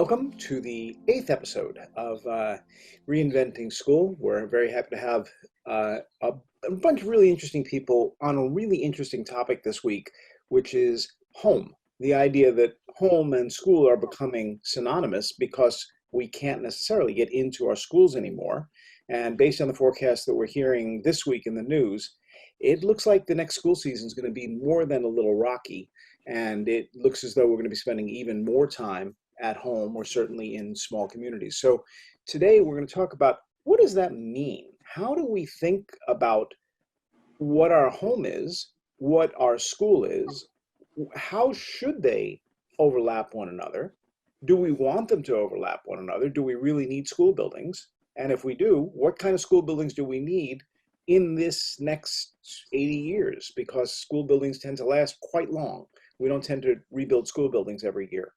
Welcome to the 8th episode of Reinventing School. We're very happy to have a bunch of really interesting people on a really interesting topic this week, which is home. The idea that home and school are becoming synonymous because we can't necessarily get into our schools anymore. And based on the forecast that we're hearing this week in the news, it looks like the next school season is going to be more than a little rocky. And it looks as though we're going to be spending even more time at home or certainly in small communities. So today we're going to talk about what does that mean? How do we think about what our home is, what our school is? How should they overlap one another? Do we want them to overlap one another? Do we really need school buildings? And if we do, what kind of school buildings do we need in this next 80 years? Because school buildings tend to last quite long. We don't tend to rebuild school buildings every year.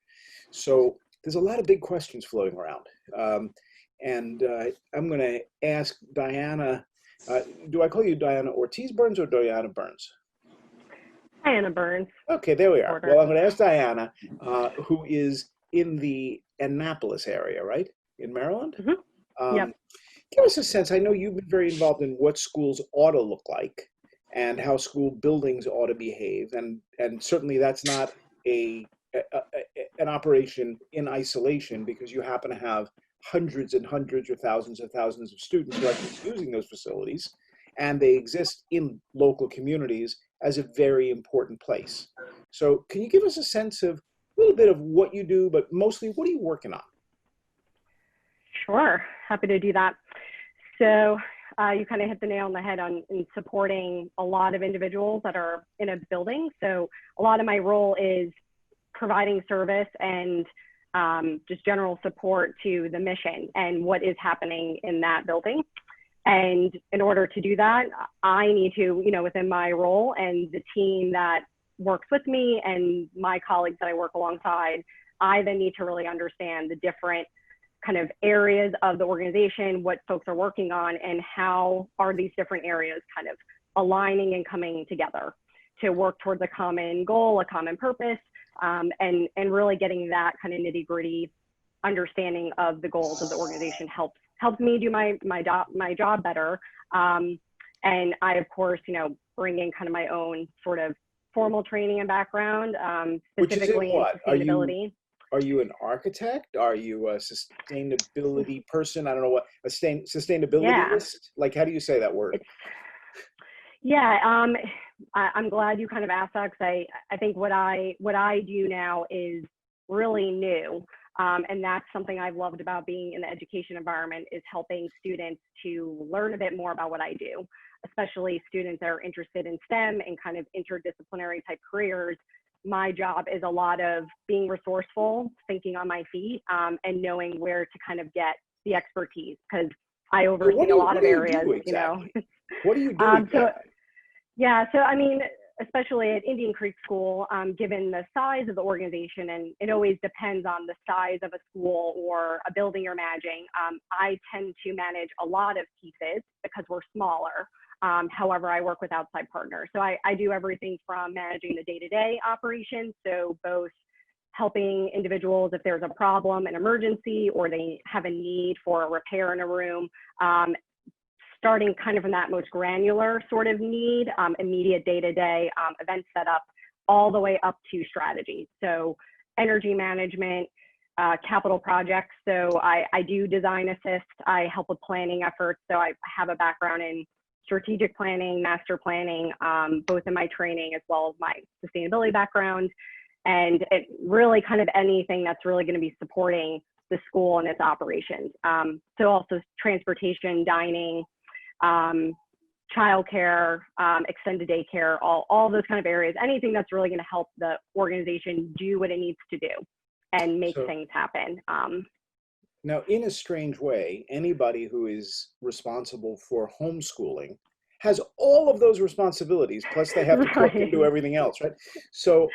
So there's a lot of big questions floating around. I'm going to ask Diana, do I call you Diana Ortiz Burns or Diana Burns? Diana Burns. Okay, there we are. Well, I'm going to ask Diana, who is in the Annapolis area, right? In Maryland? Mm-hmm. Yep. Give us a sense. I know you've been very involved in what schools ought to look like and how school buildings ought to behave. And certainly that's not an operation in isolation, because you happen to have hundreds and hundreds or thousands of students who are using those facilities, and they exist in local communities as a very important place. So can you give us a sense of a little bit of what you do, but mostly what are you working on? Sure, happy to do that. So you kind of hit the nail on the head in supporting a lot of individuals that are in a building. So a lot of my role is providing service and just general support to the mission and what is happening in that building. And in order to do that, I need to, within my role and the team that works with me and my colleagues that I work alongside, I then need to really understand the different kind of areas of the organization, what folks are working on, and how are these different areas kind of aligning and coming together to work towards a common goal, a common purpose, and really getting that kind of nitty-gritty understanding of the goals of the organization helps me do my job better. And I, of course, bring in kind of my own sort of formal training and background, specifically in sustainability. Are you an architect? Are you a sustainability person? I don't know what a sustainabilityist. Like, how do you say that word? I'm glad you kind of asked that, because I think what I do now is really new. And that's something I've loved about being in the education environment, is helping students to learn a bit more about what I do, especially students that are interested in STEM and kind of interdisciplinary type careers. My job is a lot of being resourceful, thinking on my feet, and knowing where to kind of get the expertise, because I oversee a lot of areas, What do you do? So I mean, especially at Indian Creek School, given the size of the organization, and it always depends on the size of a school or a building you're managing, I tend to manage a lot of pieces because we're smaller. However, I work with outside partners. So I do everything from managing the day-to-day operations, so both helping individuals if there's a problem, an emergency, or they have a need for a repair in a room, starting kind of from that most granular sort of need, immediate day-to-day event setup, all the way up to strategy. So energy management, capital projects. So I do design assist. I help with planning efforts. So I have a background in strategic planning, master planning, both in my training as well as my sustainability background. And it really kind of anything that's really going to be supporting the school and its operations. So also transportation, dining, childcare, extended daycare, all those kind of areas, anything that's really going to help the organization do what it needs to do and make things happen. Now, in a strange way, anybody who is responsible for homeschooling has all of those responsibilities, plus they have to cook and do everything else, right? So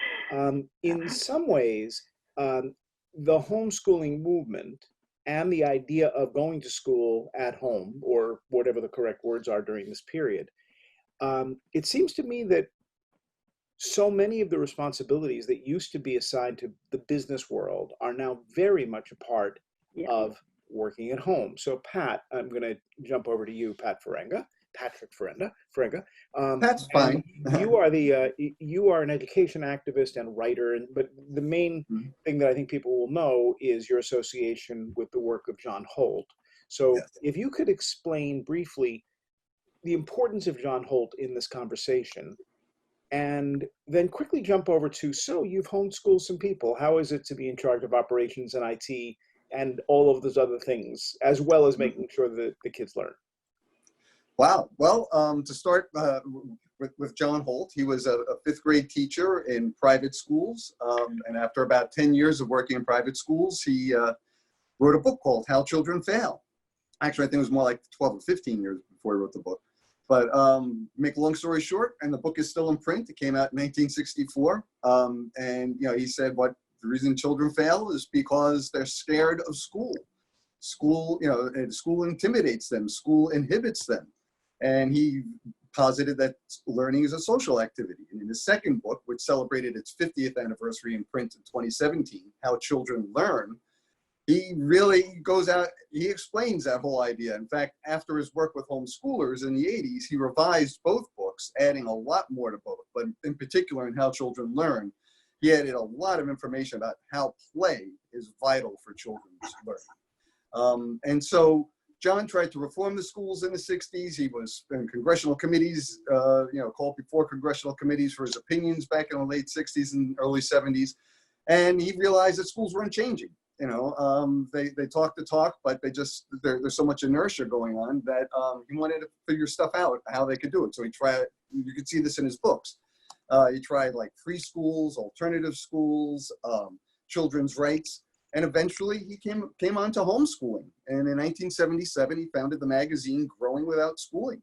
in some ways, the homeschooling movement and the idea of going to school at home, or whatever the correct words are during this period, it seems to me that so many of the responsibilities that used to be assigned to the business world are now very much a part Yeah. of working at home. So, Pat, I'm going to jump over to you, Patrick Farenga. That's And fine. you are you are an education activist and writer, but the main thing that I think people will know is your association with the work of John Holt. So, Yes. if you could explain briefly the importance of John Holt in this conversation, and then quickly jump over to, so you've homeschooled some people. How is it to be in charge of operations and IT and all of those other things, as well as making sure that the kids learn? Wow. Well, to start with John Holt, he was a fifth grade teacher in private schools. And after about 10 years of working in private schools, he wrote a book called How Children Fail. Actually, I think it was more like 12 or 15 years before he wrote the book. But make a long story short, and the book is still in print. It came out in 1964. And, he said the reason children fail is because they're scared of school. School, and school intimidates them. School inhibits them. And he posited that learning is a social activity. And in his second book, which celebrated its 50th anniversary in print in 2017, How Children Learn, he really goes out, he explains that whole idea. In fact, after his work with homeschoolers in the 80s, he revised both books, adding a lot more to both, but in particular in How Children Learn, he added a lot of information about how play is vital for children's learning. And so John tried to reform the schools in the 60s. He was in congressional committees, called before congressional committees for his opinions back in the late 60s and early 70s. And he realized that schools weren't changing. They talk the talk, but there's so much inertia going on that he wanted to figure stuff out, how they could do it. So you could see this in his books. He tried like free schools, alternative schools, children's rights. And eventually he came on to homeschooling. And in 1977, he founded the magazine Growing Without Schooling.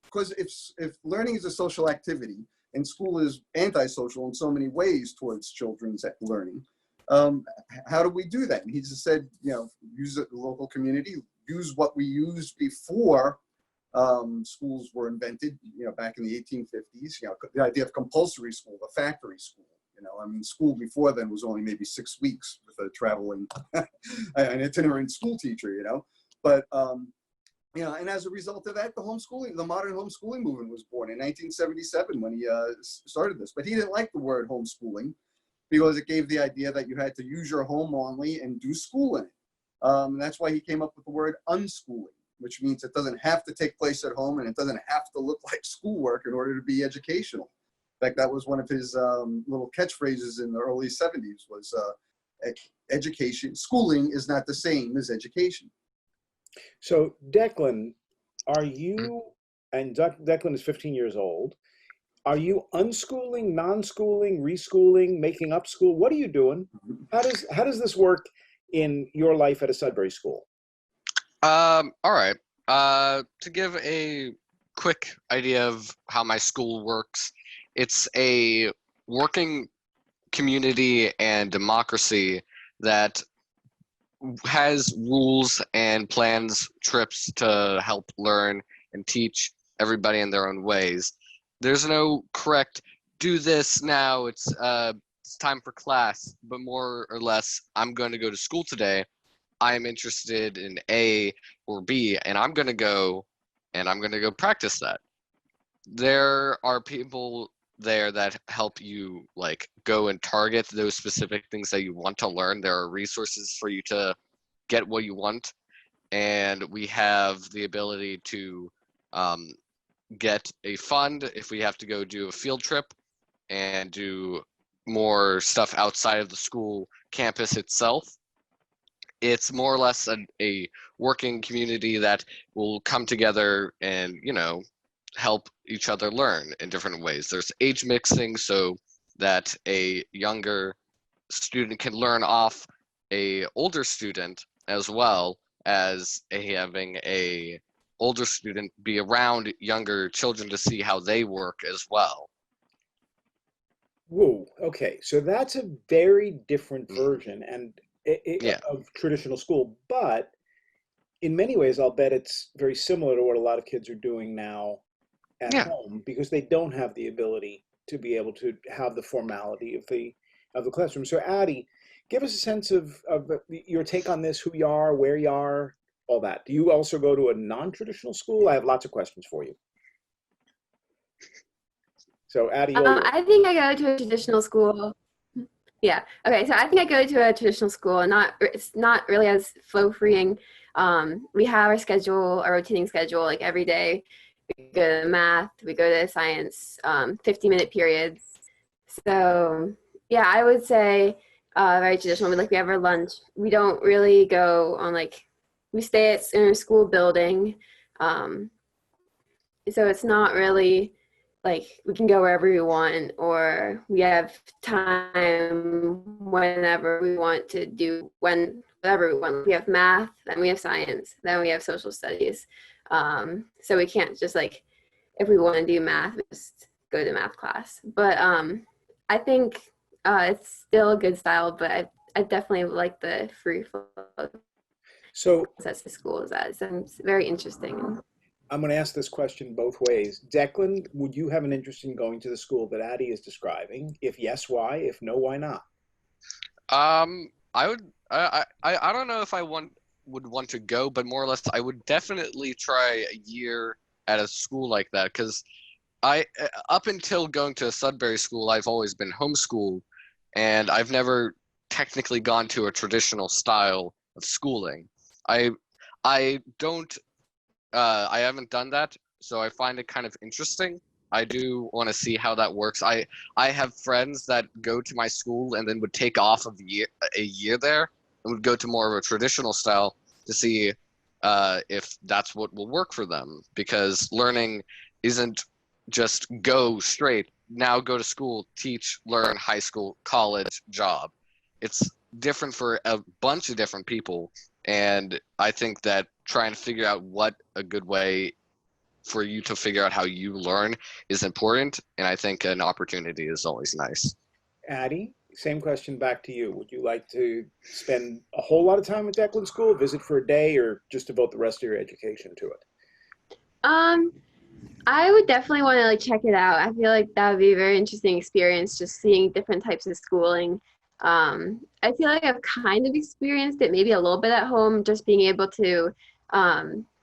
Because if learning is a social activity and school is antisocial in so many ways towards children's learning, how do we do that? And he just said, use the local community, use what we used before schools were invented, back in the 1850s, the idea of compulsory school, the factory school. School before then was only maybe 6 weeks with a traveling, an itinerant school teacher, But, and as a result of that, the modern homeschooling movement was born in 1977 when he started this. But he didn't like the word homeschooling because it gave the idea that you had to use your home only and do school in it. That's why he came up with the word unschooling, which means it doesn't have to take place at home and it doesn't have to look like schoolwork in order to be educational. In fact, that was one of his little catchphrases in the early 70s was schooling is not the same as education. So Declan, Declan is 15 years old. Are you unschooling, non-schooling, reschooling, making up school? What are you doing? How does this work in your life at a Sudbury school? All right. To give a quick idea of how my school works, it's a working community and democracy that has rules and plans trips to help learn and teach everybody in their own ways. There's no correct, do this now, it's time for class, but more or less, I'm going to go to school today. I am interested in A or B, and I'm going to go practice that. There are people there that help you go and target those specific things that you want to learn. There are resources for you to get what you want, and we have the ability to get a fund if we have to go do a field trip and do more stuff outside of the school campus itself. It's more or less a working community that will come together and help each other learn in different ways. There's age mixing so that a younger student can learn off a older student, as well as having a older student be around younger children to see how they work as well. Whoa, okay. So that's a very different version of traditional school, but in many ways, I'll bet it's very similar to what a lot of kids are doing now at Yeah. home because they don't have the ability to be able to have the formality of the classroom. So Addie, give us a sense of your take on this, who you are, where you are, all that. Do you also go to a non-traditional school? I have lots of questions for you. So Addie, all yours. I think I go to a traditional school. Yeah. Okay. So I think I go to a traditional school. It's not really as flow freeing. We have our schedule, our rotating schedule, like every day. We go to math. We go to science. 50-minute periods. So yeah, I would say very traditional. We have our lunch. We don't really go on we stay in our school building. So it's not really we can go wherever we want, or we have time whenever we want to do whatever we want. We have math, then we have science, then we have social studies. So we can't just if we want to do math, we just go to math class. But I think it's still a good style, but I definitely like the free flow So process the school is at. So it's very interesting. I'm going to ask this question both ways. Declan, would you have an interest in going to the school that Addie is describing? If yes, why? If no, why not? I would. I don't know if would want to go, but more or less, I would definitely try a year at a school like that, because up until going to a Sudbury school, I've always been homeschooled, and I've never technically gone to a traditional style of schooling. I don't. I haven't done that, so I find it kind of interesting. I do want to see how that works. I have friends that go to my school and then would take off of a year there and would go to more of a traditional style to see if that's what will work for them. Because learning isn't just go straight, now go to school, teach, learn, high school, college, job. It's different for a bunch of different people. And I think that trying to figure out what a good way for you to figure out how you learn is important. And I think an opportunity is always nice. Addie, same question back to you. Would you like to spend a whole lot of time at Declan School, visit for a day, or just devote the rest of your education to it? I would definitely want to check it out. I feel like that would be a very interesting experience, just seeing different types of schooling. I feel like I've kind of experienced it maybe a little bit at home, just being able to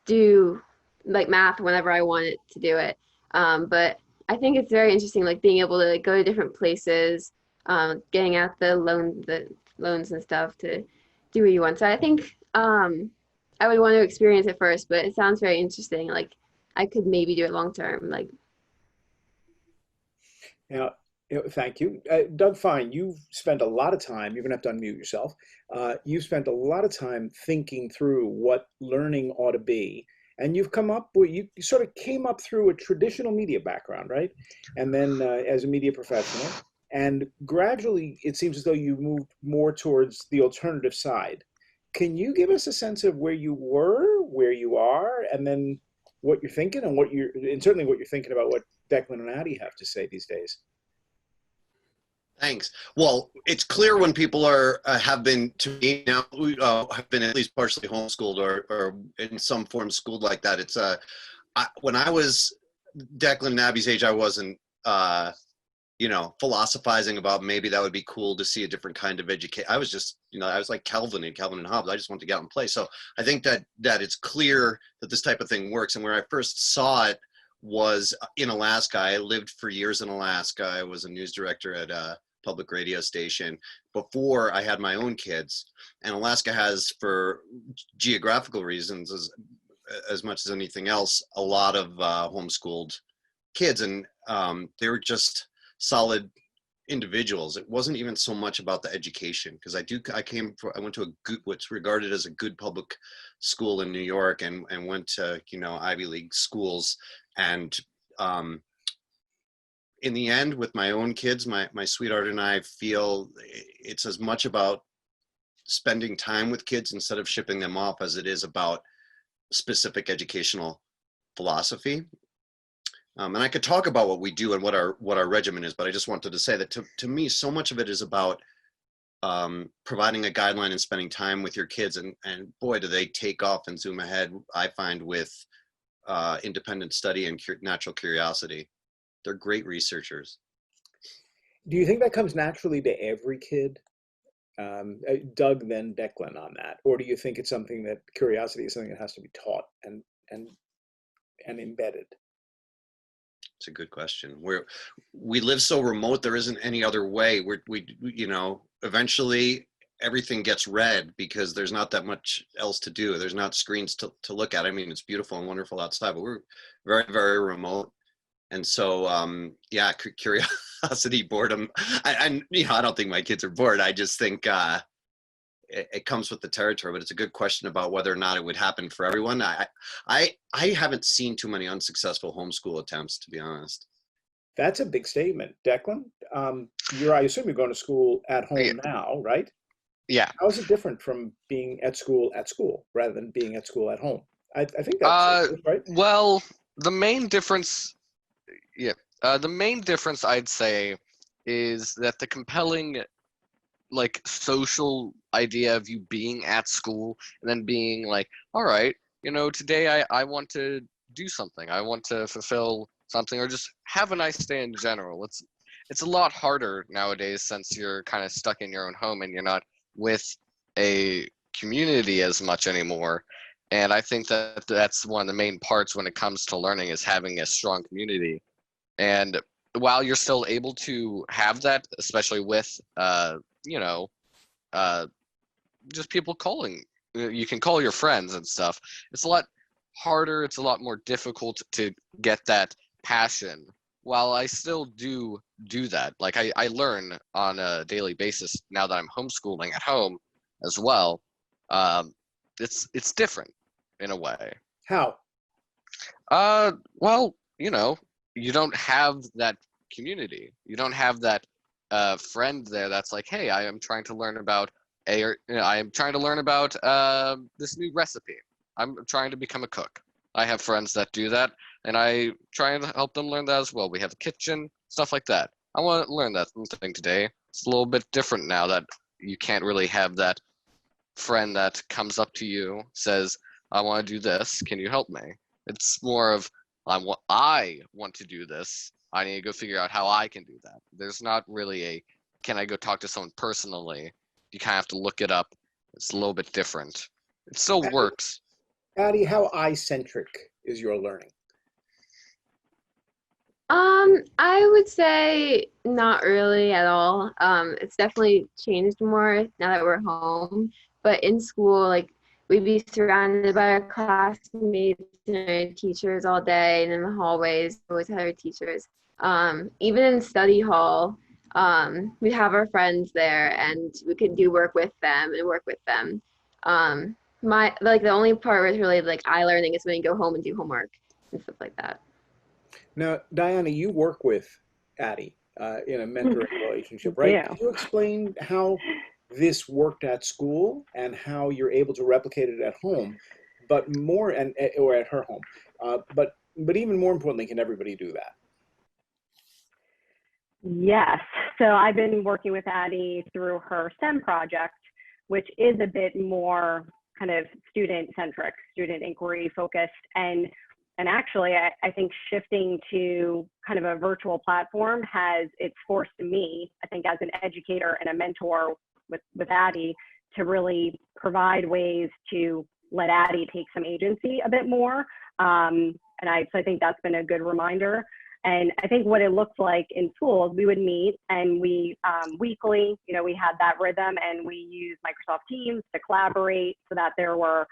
do math whenever I wanted to do it. But I think it's very interesting, being able to go to different places, getting out the loans and stuff to do what you want. So I think I would want to experience it first, but it sounds very interesting. I could maybe do it long term. Now, thank you. Doug Fine, you've spent a lot of time, you're going to have to unmute yourself. You've spent a lot of time thinking through what learning ought to be. And you've come up with, you sort of came up through a traditional media background, right? And then as a media professional. And gradually, it seems as though you moved more towards the alternative side. Can you give us a sense of where you were, where you are, and then what you're thinking and certainly what you're thinking about what Declan and Addie have to say these days? Thanks. Well, it's clear when people have been to me now, have been at least partially homeschooled or in some form schooled like that. It's when I was Declan and Abby's age, I wasn't philosophizing about maybe that would be cool to see a different kind of education. I was just, I was like Calvin and Hobbes. I just wanted to get out and play. So I think that it's clear that this type of thing works. And where I first saw it was in Alaska. I lived for years in Alaska. I was a news director at a public radio station before I had my own kids. And Alaska has, for geographical reasons, as much as anything else, a lot of homeschooled kids. And they were just solid individuals. It wasn't even so much about the education, because I went to what's regarded as a good public school in New York, and went to Ivy League schools. And in the end, with my own kids, my sweetheart and I feel it's as much about spending time with kids instead of shipping them off as it is about specific educational philosophy. And I could talk about what we do and what our regimen is, but I just wanted to say that to me, so much of it is about providing a guideline and spending time with your kids. And boy, do they take off and zoom ahead, I find, with independent study and natural curiosity. They're great researchers. Do you think that comes naturally to every kid? Doug, then Declan on that, or do you think it's something that curiosity is something that has to be taught and embedded? It's a good question. We live so remote, there isn't any other way. Eventually everything gets read because there's not that much else to do. There's not screens to look at. I mean, it's beautiful and wonderful outside, but we're very, very remote. And so, curiosity, boredom. I don't think my kids are bored. I just think it comes with the territory. But it's a good question about whether or not it would happen for everyone. I haven't seen too many unsuccessful homeschool attempts, to be honest. That's a big statement, Declan. I assume you're going to school at home now, right? Yeah. How is it different from being at school rather than being at school at home? I think that's right. Well, the main difference. The main difference I'd say is that the compelling, like, social idea of you being at school and then being like, all right, today I want to do something. I want to fulfill something or just have a nice day in general. It's a lot harder nowadays since you're kind of stuck in your own home and you're not with a community as much anymore. And I think that that's one of the main parts when it comes to learning is having a strong community. And while you're still able to have that, especially with, just people calling, you can call your friends and stuff. It's a lot harder. It's a lot more difficult to get that passion. While I still do that, like I learn on a daily basis now that I'm homeschooling at home as well. It's different in a way. How? Well, you don't have that community. You don't have that friend there that's like, hey, I am trying to learn about I am trying to learn about this new recipe. I'm trying to become a cook. I have friends that do that, and I try and help them learn that as well. We have a kitchen, stuff like that. I want to learn that thing today. It's a little bit different now that you can't really have that friend that comes up to you, says, I want to do this. Can you help me? It's more of, I want to do this. I need to go figure out how I can do that. There's not really can I go talk to someone personally? You kind of have to look it up. It's a little bit different. It still works. Addie, how I-centric is your learning? I would say not really at all. It's definitely changed more now that we're home. But in school, like, we'd be surrounded by our classmates and our teachers all day, and in the hallways, always had our teachers. Even in study hall, we have our friends there, and we could do work with them and work with them. The only part where it's really like learning is when you go home and do homework and stuff like that. Now, Diana, you work with Addie in a mentoring relationship, right? Yeah. Can you explain how this worked at school and how you're able to replicate it at home, or at her home? But even more importantly, can everybody do that? Yes. So I've been working with Addie through her STEM project, which is a bit more kind of student-centric, student inquiry focused. And actually, I think shifting to kind of a virtual platform it's forced me, I think, as an educator and a mentor with Addie, to really provide ways to let Addie take some agency a bit more. So I think that's been a good reminder. And I think what it looks like in schools, we would meet and we weekly, we had that rhythm, and we used Microsoft Teams to collaborate so that there were,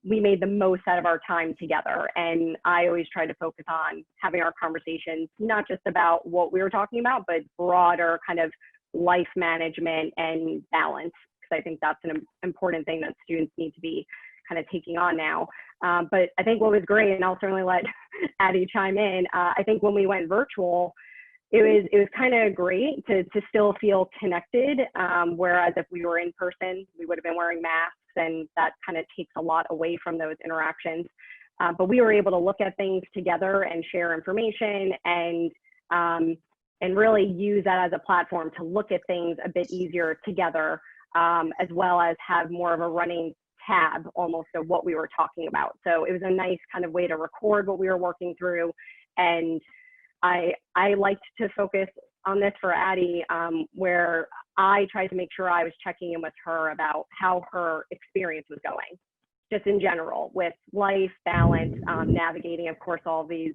we made the most out of our time together. And I always tried to focus on having our conversations, not just about what we were talking about, but broader kind of life management and balance, because I think that's an important thing that students need to be kind of taking on now. But I think what was great, and I'll certainly let Addie chime in, I think when we went virtual, it was kind of great to still feel connected, whereas if we were in person, we would have been wearing masks, and that kind of takes a lot away from those interactions. But we were able to look at things together and share information, and really use that as a platform to look at things a bit easier together, as well as have more of a running tab almost of what we were talking about. So it was a nice kind of way to record what we were working through. And I liked to focus on this for Addie, where I tried to make sure I was checking in with her about how her experience was going, just in general, with life, balance, navigating, of course, all these,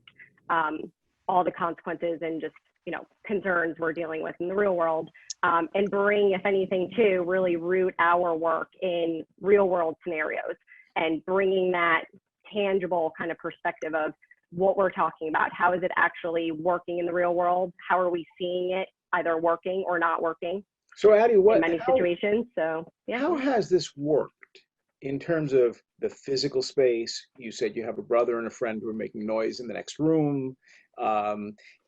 all the consequences and just, you know, concerns we're dealing with in the real world, and bring, if anything, to really root our work in real world scenarios and bringing that tangible kind of perspective of what we're talking about. How is it actually working in the real world? How are we seeing it either working or not working? So Addie, in many situations. So yeah. How has this worked in terms of the physical space? You said you have a brother and a friend who are making noise in the next room.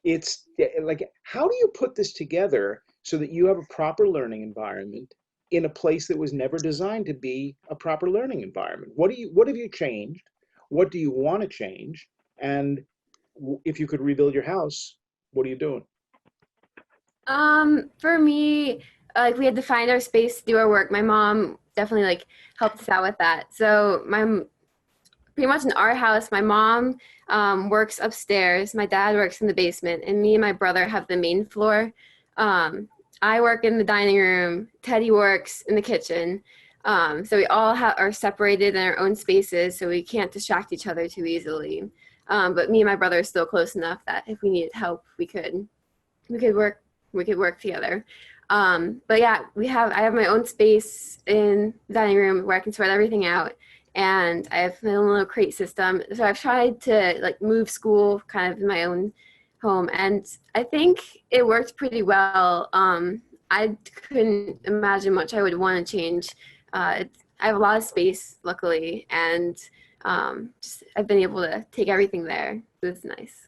It's like, how do you put this together so that you have a proper learning environment in a place that was never designed to be a proper learning environment? What have you changed? What do you want to change? And if you could rebuild your house, what are you doing? For me, like we had to find our space to do our work. My mom definitely like helped us out with that. So pretty much in our house, my mom works upstairs, my dad works in the basement, and me and my brother have the main floor. I work in the dining room, Teddy works in the kitchen. So we all are separated in our own spaces, so we can't distract each other too easily. But me and my brother are still close enough that if we needed help, we could work together. But yeah, I have my own space in the dining room where I can sort everything out. And I have my own little crate system. So I've tried to like move school kind of in my own home. And I think it worked pretty well. I couldn't imagine much I would want to change. I have a lot of space, luckily. And I've been able to take everything there. So it's nice.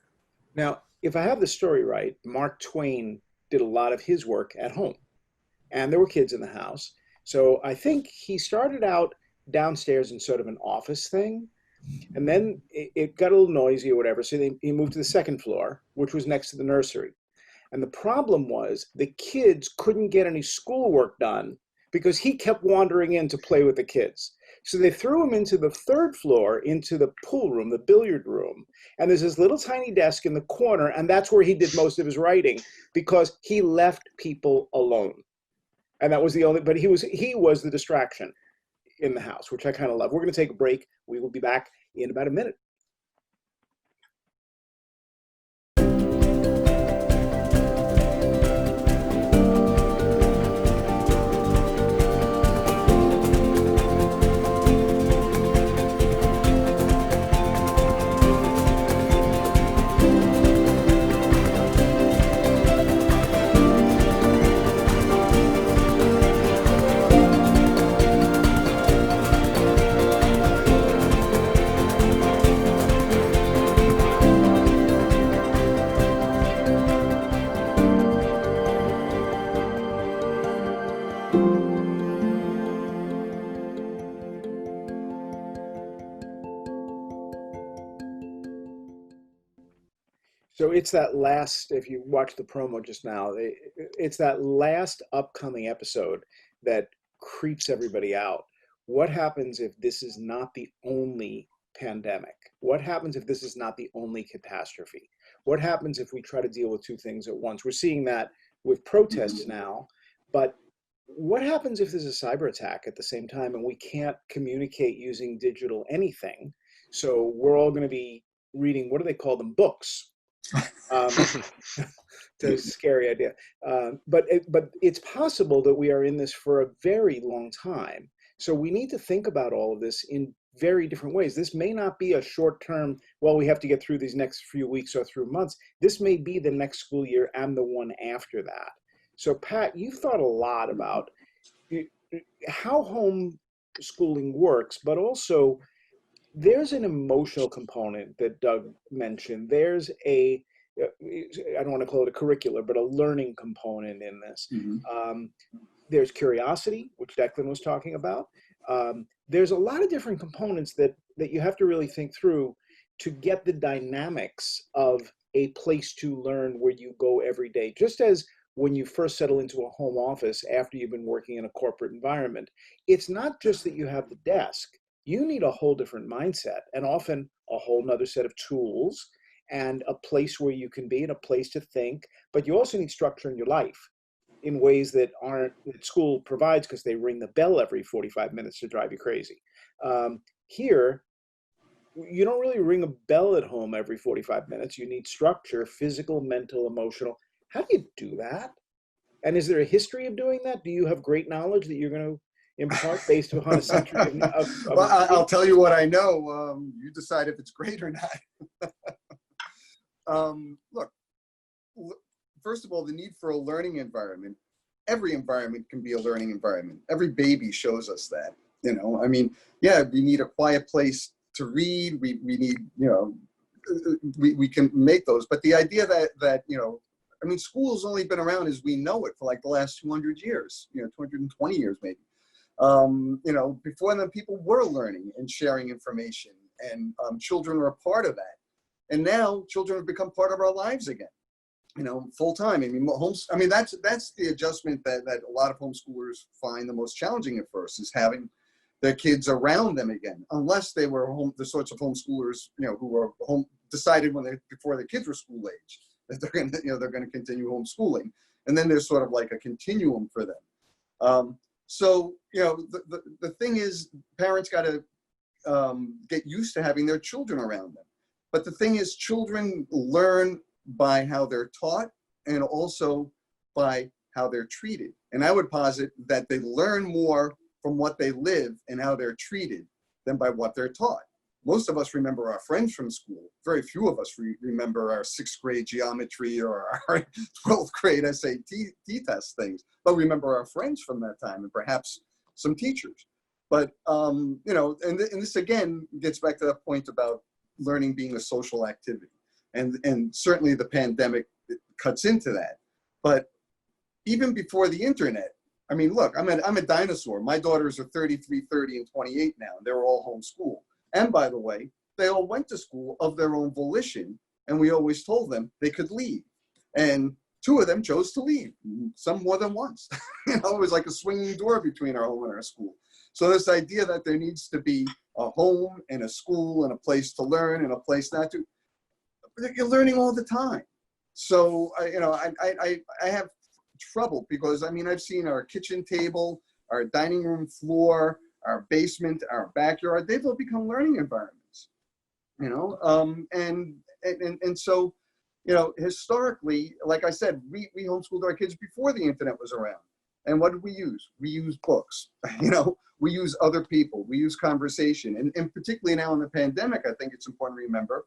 Now, if I have the story right, Mark Twain did a lot of his work at home. And there were kids in the house. So I think he started out downstairs in sort of an office thing. And then it got a little noisy or whatever. So he moved to the second floor, which was next to the nursery. And the problem was the kids couldn't get any schoolwork done because he kept wandering in to play with the kids. So they threw him into the third floor, into the pool room, the billiard room. And there's this little tiny desk in the corner. And that's where he did most of his writing because he left people alone. And that was the only, but he was the distraction in the house, which I kind of love. We're going to take a break. We will be back in about a minute. So it's that last, if you watch the promo just now, it's that last upcoming episode that creeps everybody out. What happens if this is not the only pandemic? What happens if this is not the only catastrophe? What happens if we try to deal with two things at once? We're seeing that with protests now, but what happens if there's a cyber attack at the same time and we can't communicate using digital anything? So we're all going to be reading, what do they call them, books? It's a scary idea, but it's possible that we are in this for a very long time. So we need to think about all of this in very different ways. This may not be a short-term, well, we have to get through these next few weeks or through months. This may be the next school year and the one after that. So Pat, you've thought a lot about how homeschooling works, but also there's an emotional component that Doug mentioned. There's I don't want to call it a curricular, but a learning component in this. Mm-hmm. There's curiosity, which Declan was talking about. There's a lot of different components that you have to really think through to get the dynamics of a place to learn where you go every day. Just as when you first settle into a home office after you've been working in a corporate environment. It's not just that you have the desk. You need a whole different mindset, and often a whole nother set of tools and a place where you can be and a place to think. But you also need structure in your life in ways that aren't that school provides, because they ring the bell every 45 minutes to drive you crazy. Here, you don't really ring a bell at home every 45 minutes. You need structure, physical, mental, emotional. How do you do that? And is there a history of doing that? Do you have great knowledge that you're going to impart based upon a century of Well, I'll tell you what I know. You decide if it's great or not. Look, first of all, the need for a learning environment. Every environment can be a learning environment. Every baby shows us that. You know, I mean, yeah, we need a quiet place to read. We need, you know, we can make those. But the idea that you know, I mean, school's only been around as we know it for like the last 200 years, you know, 220 years maybe. You know, before then people were learning and sharing information, and children were a part of that. And now children have become part of our lives again, you know, full time. I mean, that's the adjustment that a lot of homeschoolers find the most challenging at first, is having their kids around them again, unless they were the sorts of homeschoolers, you know, who were decided before their kids were school age that they're going to continue homeschooling, and then there's sort of like a continuum for them. So, you know, the thing is, parents got to get used to having their children around them. But the thing is, children learn by how they're taught and also by how they're treated. And I would posit that they learn more from what they live and how they're treated than by what they're taught. Most of us remember our friends from school. Very few of us remember our 6th grade geometry or our 12th grade SAT test things, but remember our friends from that time and perhaps some teachers. But, you know, and this again gets back to that point about learning being a social activity. And certainly the pandemic cuts into that. But even before the internet, I mean, look, I'm a dinosaur. My daughters are 33, 30, and 28 now. They're all homeschooled. And by the way, they all went to school of their own volition, and we always told them they could leave. And 2 of them chose to leave, some more than once. You know, it was like a swinging door between our home and our school. So this idea that there needs to be a home and a school and a place to learn and a place not to, you're learning all the time. So, you know, I have trouble because, I mean, I've seen our kitchen table, our dining room floor, our basement, our backyard, they've all become learning environments, you know? And so, you know, historically, like I said, we homeschooled our kids before the internet was around. And what did we use? We use books, you know, we use other people, we use conversation. And particularly now in the pandemic, I think it's important to remember,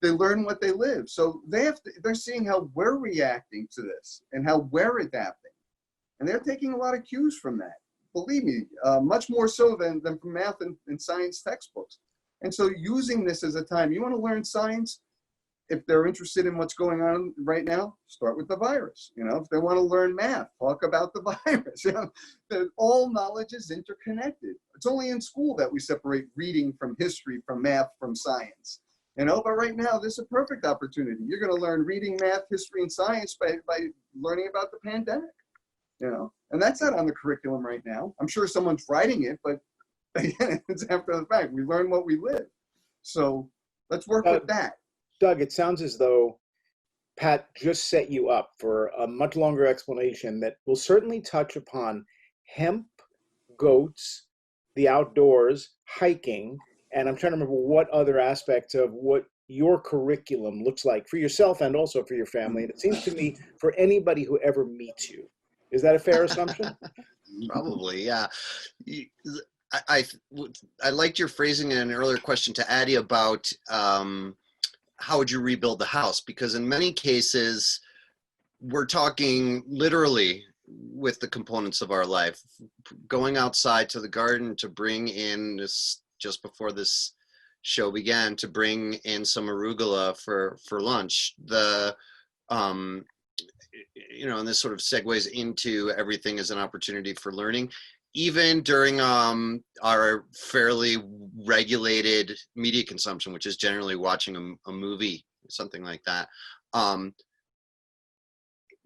they learn what they live. So they're seeing how we're reacting to this and how we're adapting. And they're taking a lot of cues from that. Believe me, much more so than from math and science textbooks. And so using this as a time, you want to learn science, if they're interested in what's going on right now, start with the virus. You know, if they want to learn math, talk about the virus. You know, all knowledge is interconnected. It's only in school that we separate reading from history, from math, from science. You know, but right now, this is a perfect opportunity. You're going to learn reading, math, history, and science by learning about the pandemic. You know, and that's not on the curriculum right now. I'm sure someone's writing it, but again, it's after the fact. We learn what we live. So let's work with that. Doug, it sounds as though Pat just set you up for a much longer explanation that will certainly touch upon hemp, goats, the outdoors, hiking, and I'm trying to remember what other aspects of what your curriculum looks like for yourself and also for your family. And it seems to me for anybody who ever meets you. Is that a fair assumption? Probably, yeah. I liked your phrasing in an earlier question to Addie about how would you rebuild the house? Because in many cases, we're talking literally with the components of our life. Going outside to the garden to bring in this, just before this show began, to bring in some arugula for lunch. You know, and this sort of segues into everything as an opportunity for learning. Even during our fairly regulated media consumption, which is generally watching a movie, something like that.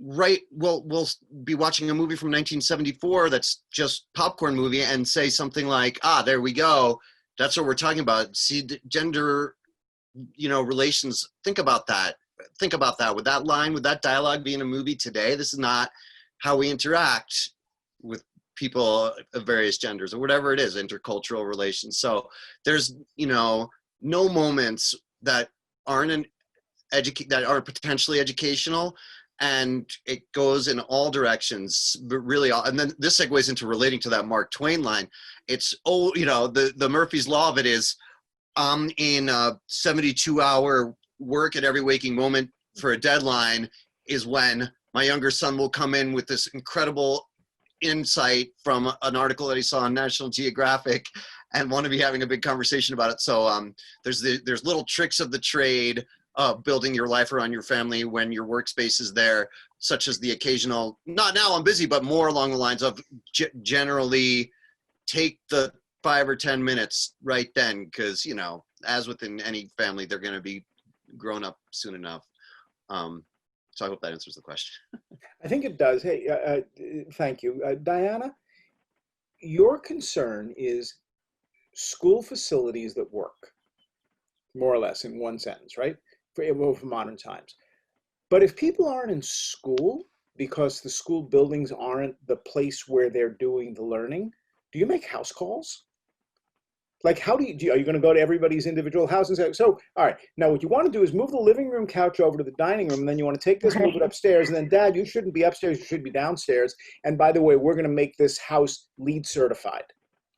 right, we'll be watching a movie from 1974 that's just popcorn movie and say something like, ah, there we go. That's what we're talking about. See, gender, relations. Think about that. Think about that. Would that line, would that dialogue be in a movie today? This is not how we interact with people of various genders or whatever it is, intercultural relations. So there's, no moments that aren't that are potentially educational, and it goes in all directions, but really and then this segues into relating to that Mark Twain line. It's the Murphy's law of it is in a 72-hour work at every waking moment for a deadline is when my younger son will come in with this incredible insight from an article that he saw on National Geographic and want to be having a big conversation about it. So there's little tricks of the trade, building your life around your family when your workspace is there, such as the occasional, not now I'm busy, but more along the lines of generally take the 5 or 10 minutes right then, because, as within any family, they're going to be grown up soon enough. So I hope that answers the question. I think it does. Hey, thank you. Diana, your concern is school facilities that work, more or less in one sentence, right? For modern times. But if people aren't in school because the school buildings aren't the place where they're doing the learning, do you make house calls? Like, how are you going to go to everybody's individual house and say, so, all right, now what you want to do is move the living room couch over to the dining room, and then you want to take this, move it upstairs, and then, Dad, you shouldn't be upstairs, you should be downstairs. And by the way, we're going to make this house LEED certified.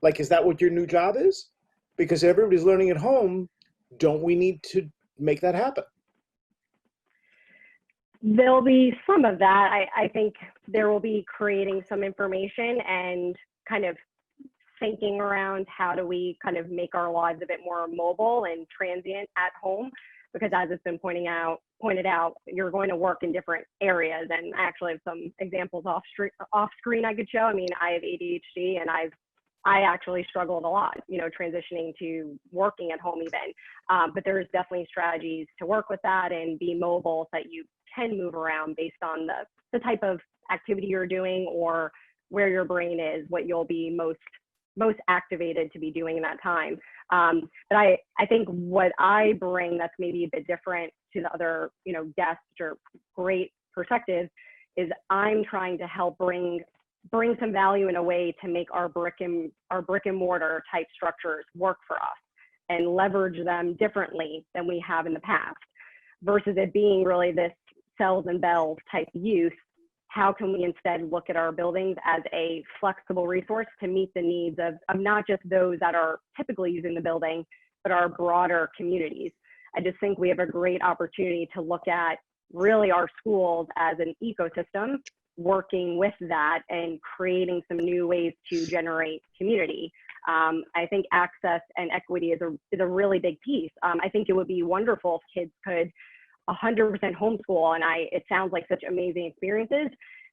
Like, is that what your new job is? Because everybody's learning at home, don't we need to make that happen? There'll be some of that. I think there will be creating some information and kind of thinking around how do we kind of make our lives a bit more mobile and transient at home, because as it's been pointed out, you're going to work in different areas. And I actually have some examples off screen I could show. I mean, I have ADHD, and I actually struggled a lot, transitioning to working at home even. But there's definitely strategies to work with that and be mobile so that you can move around based on the type of activity you're doing or where your brain is, what you'll be most activated to be doing in that time. But I think what I bring that's maybe a bit different to the other, guests or great perspectives is I'm trying to help bring some value in a way to make our brick and mortar type structures work for us and leverage them differently than we have in the past, versus it being really this cells and bells type use. How can we instead look at our buildings as a flexible resource to meet the needs of not just those that are typically using the building, but our broader communities? I just think we have a great opportunity to look at really our schools as an ecosystem, working with that and creating some new ways to generate community. I think access and equity is a really big piece. I think it would be wonderful if kids could 100% homeschool, and it sounds like such amazing experiences.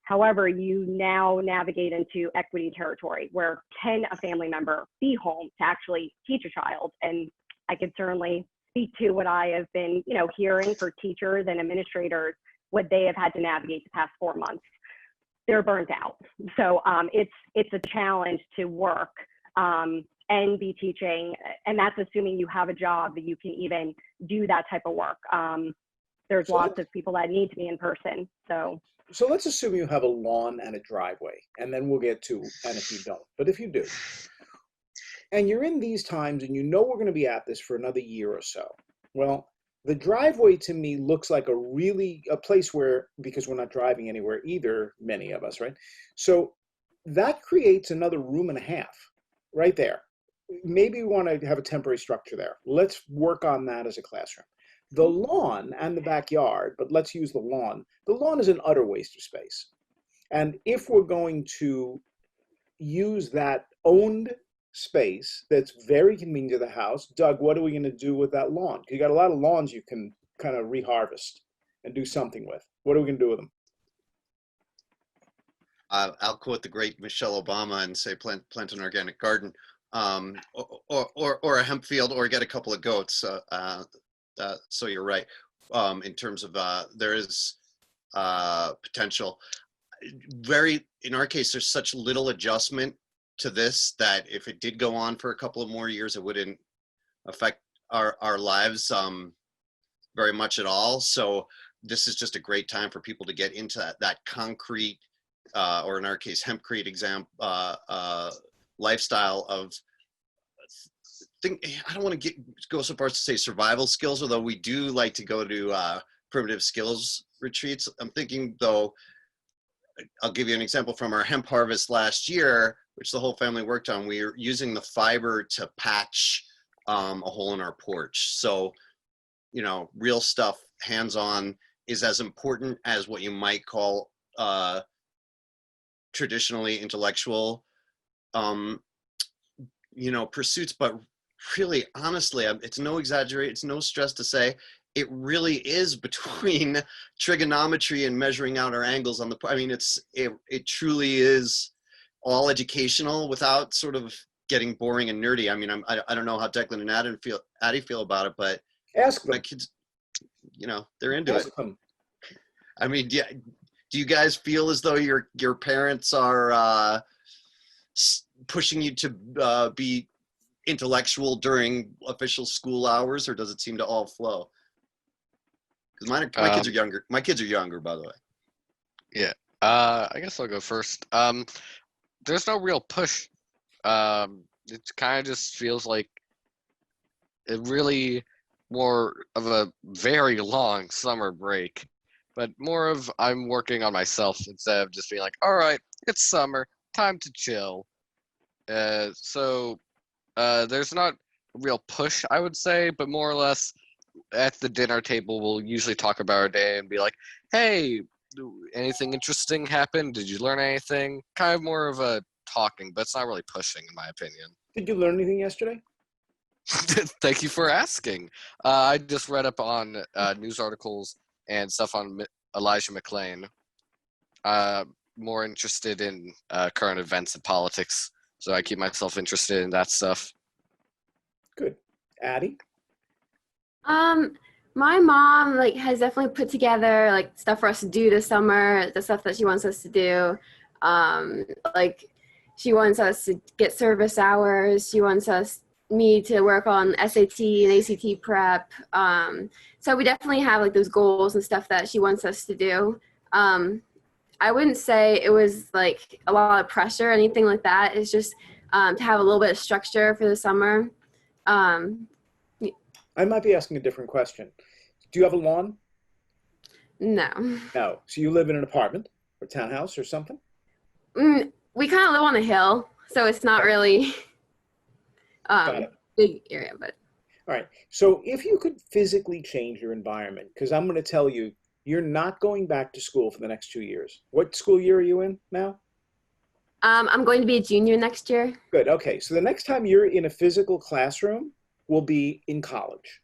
However, you now navigate into equity territory where can a family member be home to actually teach a child? And I could certainly speak to what I have been, hearing for teachers and administrators, what they have had to navigate the past 4 months. They're burnt out. So it's a challenge to work and be teaching, and that's assuming you have a job that you can even do that type of work. There's lots of people that need to be in person. So let's assume you have a lawn and a driveway, and then we'll get to, and if you don't, but if you do, and you're in these times and we're going to be at this for another year or so. Well, the driveway to me looks like a place where, because we're not driving anywhere either, many of us, right? So that creates another room and a half right there. Maybe we want to have a temporary structure there. Let's work on that as a classroom. The lawn and the backyard, but let's use the lawn. The lawn is an utter waste of space. And if we're going to use that owned space that's very convenient to the house, Doug, what are we going to do with that lawn? You got a lot of lawns you can kind of reharvest and do something with. What are we going to do with them? I'll quote the great Michelle Obama and say plant an organic garden, or a hemp field, or get a couple of goats. So you're right. In terms of there is potential. In our case, there's such little adjustment to this that if it did go on for a couple of more years, it wouldn't affect our lives very much at all. So this is just a great time for people to get into that concrete, or in our case, hempcrete lifestyle of I don't want to go so far as to say survival skills, although we do like to go to primitive skills retreats. I'm thinking though, I'll give you an example from our hemp harvest last year, which the whole family worked on. We were using the fiber to patch a hole in our porch. So, you know, real stuff, hands-on, is as important as what you might call traditionally intellectual, you know, pursuits. But really, honestly, it's no exaggeration, it's no stress to say, it really is between trigonometry and measuring out our angles on the, I mean, it truly is all educational without sort of getting boring and nerdy. I mean, I don't know how Declan and Addie feel about it, but Ask them. my kids, you know, they're into Ask it. them. I mean, do you guys feel as though your parents are pushing you to be intellectual during official school hours, or does it seem to all flow? Because my kids are younger. My kids are younger, by the way. Yeah. I guess I'll go first. There's no real push. It kind of just feels like it really more of a very long summer break, but more of I'm working on myself instead of just being like, all right, it's summer, time to chill. So there's not a real push, I would say, but more or less at the dinner table, we'll usually talk about our day and be like, hey, anything interesting happen? Did you learn anything? Kind of more of a talking, but it's not really pushing, in my opinion. Did you learn anything yesterday? Thank you for asking. I just read up on news articles and stuff on Elijah McClain. More interested in current events and politics, so I keep myself interested in that stuff. Good. Addie? My mom has definitely put together stuff for us to do this summer, the stuff that she wants us to do. She wants us to get service hours. She wants me to work on SAT and ACT prep. So we definitely have those goals and stuff that she wants us to do. I wouldn't say it was a lot of pressure or anything like that. It's just to have a little bit of structure for the summer. I might be asking a different question. Do you have a lawn? No. No. So you live in an apartment or townhouse or something? We kind of live on a hill, so it's not really big area, but. All right. So if you could physically change your environment, because I'm going to tell you, you're not going back to school for the next 2 years. What school year are you in now? I'm going to be a junior next year. Good. Okay. So the next time you're in a physical classroom will be in college.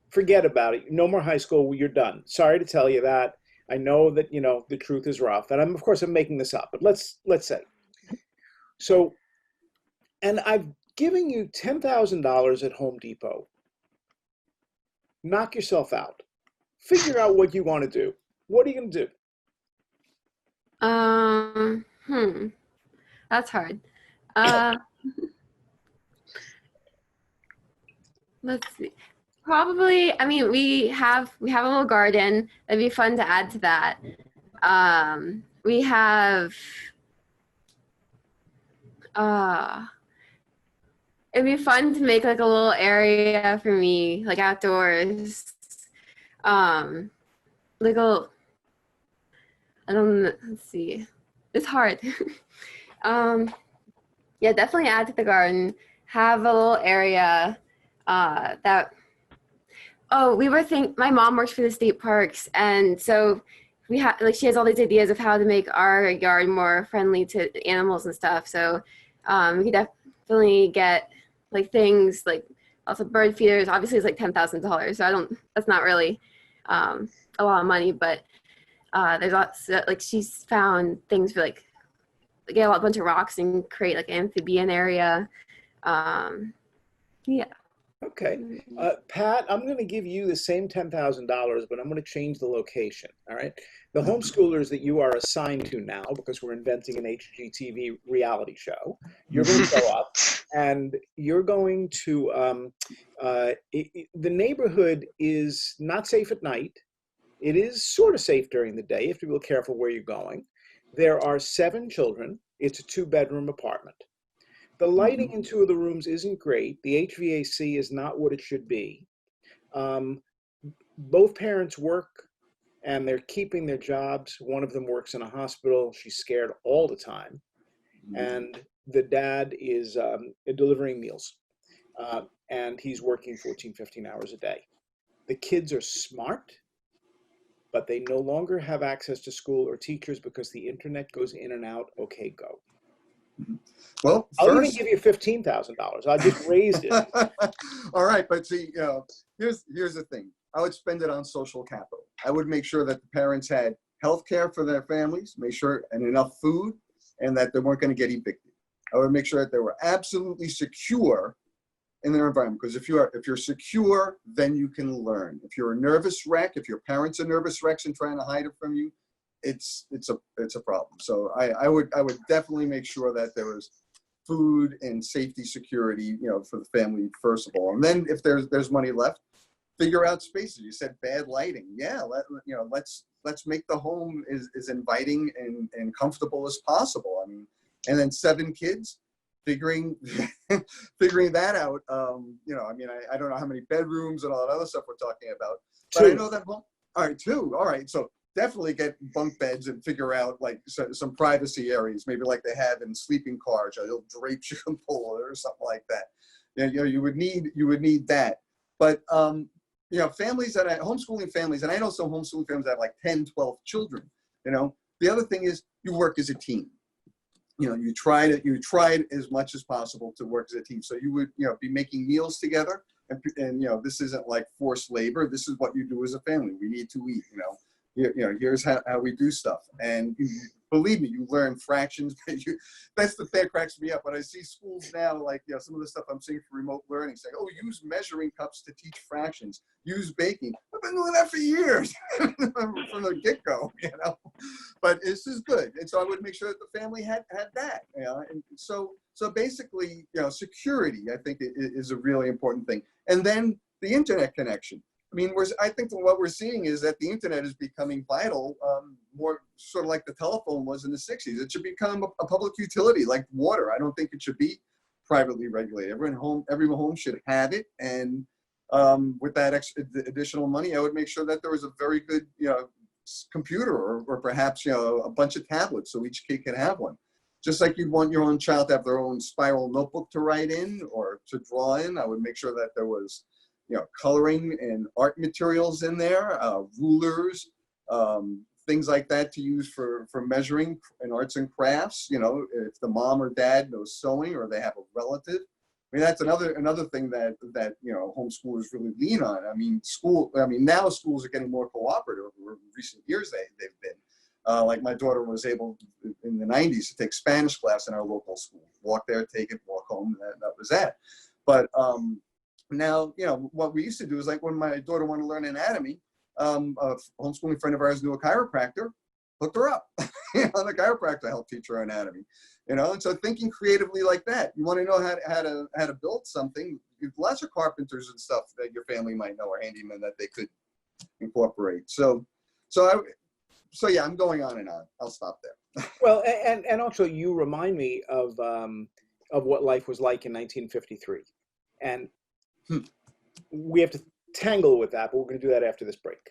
Forget about it. No more high school. You're done. Sorry to tell you that. I know that, the truth is rough. And of course, I'm making this up. But let's say. So, and I've given you $10,000 at Home Depot. Knock yourself out. Figure out what you want to do. What are you going to do? That's hard. Let's see. Probably, we have a little garden. It'd be fun to add to that. We have, it'd be fun to make a little area for me, outdoors. Let's see. It's hard. Yeah, definitely add to the garden. Have a little area my mom works for the state parks, and so we have she has all these ideas of how to make our yard more friendly to animals and stuff. So we could definitely get things lots of bird feeders. Obviously it's $10,000, so that's not really a lot of money, but there's lots she's found things for get a bunch of rocks and create an amphibian area. Yeah. Okay. Pat, I'm going to give you the same $10,000, but I'm going to change the location. All right. The homeschoolers that you are assigned to now, because we're inventing an HGTV reality show, you're going to show up and you're going to, the neighborhood is not safe at night. It is sort of safe during the day. You have to be careful where you're going. There are 7 children. It's a 2-bedroom apartment. The lighting in 2 of the rooms isn't great. The HVAC is not what it should be. Both parents work and they're keeping their jobs. One of them works in a hospital. She's scared all the time. And the dad is delivering meals. And he's working 14, 15 hours a day. The kids are smart, but they no longer have access to school or teachers because the internet goes in and out. Okay, go. Well, I'll even give you $15,000. I just raised it. All right, but see, here's the thing. I would spend it on social capital. I would make sure that the parents had health care for their families, make sure and enough food, and that they weren't going to get evicted. I would make sure that they were absolutely secure in their environment. Because if you're secure, then you can learn. If you're a nervous wreck, if your parents are nervous wrecks and trying to hide it from you, it's a problem. So I would definitely make sure that there was food and safety security, for the family first of all, and then if there's money left, figure out spaces. You said bad lighting, let's make the home as inviting and comfortable as possible. I mean, and then 7 kids, figuring that out. I don't know how many bedrooms and all that other stuff we're talking about, but 2. I know that. All right, 2. All right, so definitely get bunk beds and figure out like some privacy areas, maybe like they have in sleeping cars, a little drapes you can pull or something like that. You would need that. But families that homeschooling families, and I know some homeschooling families that have like 10, 12 children. The other thing is you work as a team. You try as much as possible to work as a team. So you would be making meals together, and this isn't like forced labor. This is what you do as a family. We need to eat. Here's how we do stuff. And believe me, you learn fractions. That's the thing that cracks me up when I see schools now, like some of the stuff I'm seeing for remote learning, saying, "Oh, use measuring cups to teach fractions. Use baking." I've been doing that for years from the get-go, But this is good, and so I would make sure that the family had that, And so basically, security, I think, is a really important thing, and then the internet connection. I mean, I think what we're seeing is that the internet is becoming vital, more sort of like the telephone was in the 60s. It should become a public utility like water. I don't think it should be privately regulated. Every home should have it. And with that additional money, I would make sure that there was a very good, computer or perhaps, a bunch of tablets so each kid can have one. Just like you'd want your own child to have their own spiral notebook to write in or to draw in, I would make sure that there was coloring and art materials in there, rulers, things like that to use for measuring in arts and crafts. If the mom or dad knows sewing or they have a relative. I mean, that's another thing that homeschoolers really lean on. I mean, now schools are getting more cooperative. In recent years, they've been. Like my daughter was able in the 90s to take Spanish class in our local school. Walk there, take it, walk home. That was that. But now, what we used to do is like when my daughter wanted to learn anatomy, a homeschooling friend of ours knew a chiropractor, hooked her up. The chiropractor helped teach her anatomy. And so thinking creatively like that. You want to know how to build something. Lots of carpenters and stuff that your family might know, or handymen that they could incorporate. So yeah, I'm going on and on. I'll stop there. Well, and also you remind me of what life was like in 1953, and we have to tangle with that, but we're going to do that after this break.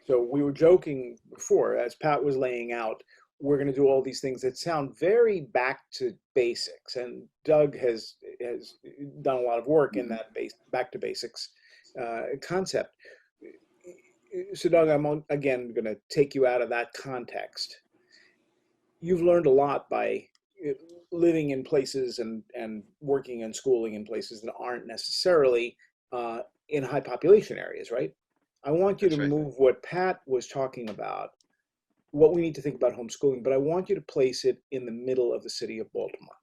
So we were joking before, as Pat was laying out, we're going to do all these things that sound very back to basics, and Doug has done a lot of work in that back to basics concept. So Doug, I'm again going to take you out of that context. You've learned a lot by living in places and working and schooling in places that aren't necessarily in high population areas, right? I want you to move what Pat was talking about, what we need to think about homeschooling, but I want you to place it in the middle of the city of Baltimore.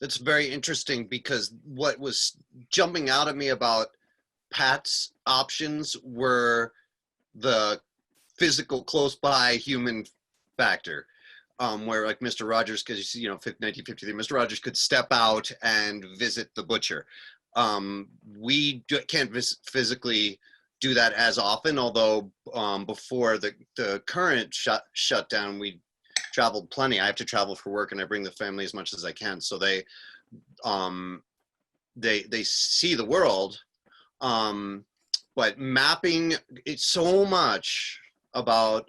That's very interesting, because what was jumping out at me about Pat's options were the physical, close by human factor, where like Mr. Rogers, because 1953, Mr. Rogers could step out and visit the butcher. We can't physically do that as often, although before the current shutdown, we traveled plenty. I have to travel for work, and I bring the family as much as I can, so they see the world. But mapping, it's so much about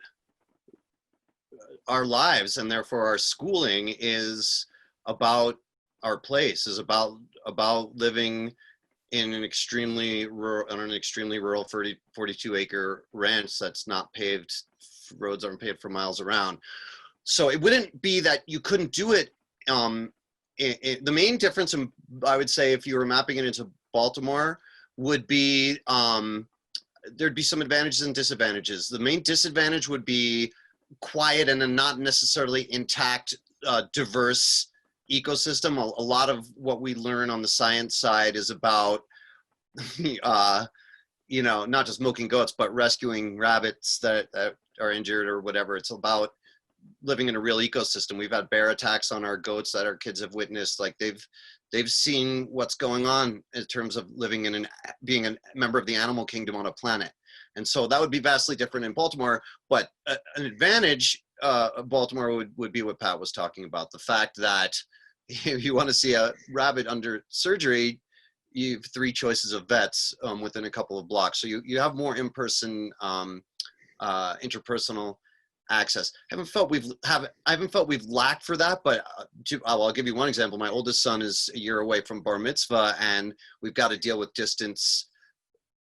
our lives, and therefore our schooling is about our place, is about living in an extremely rural 42 acre ranch that's not paved, roads aren't paved for miles around. So it wouldn't be that you couldn't do it. The main difference, I would say, if you were mapping it into Baltimore, would be there'd be some advantages and disadvantages. The main disadvantage would be quiet and a not necessarily intact, diverse ecosystem. A lot of what we learn on the science side is about, not just milking goats, but rescuing rabbits that are injured or whatever. It's about living in a real ecosystem. We've had bear attacks on our goats that our kids have witnessed. Like they've seen what's going on in terms of living in being a member of the animal kingdom on a planet. And so that would be vastly different in Baltimore. But an advantage of Baltimore would be what Pat was talking about. The fact that if you want to see a rabbit under surgery, you have 3 choices of vets within a couple of blocks. So you have more in-person, interpersonal access. I haven't felt we've lacked for that, but I'll give you one example. My oldest son is a year away from bar mitzvah, and we've got to deal with distance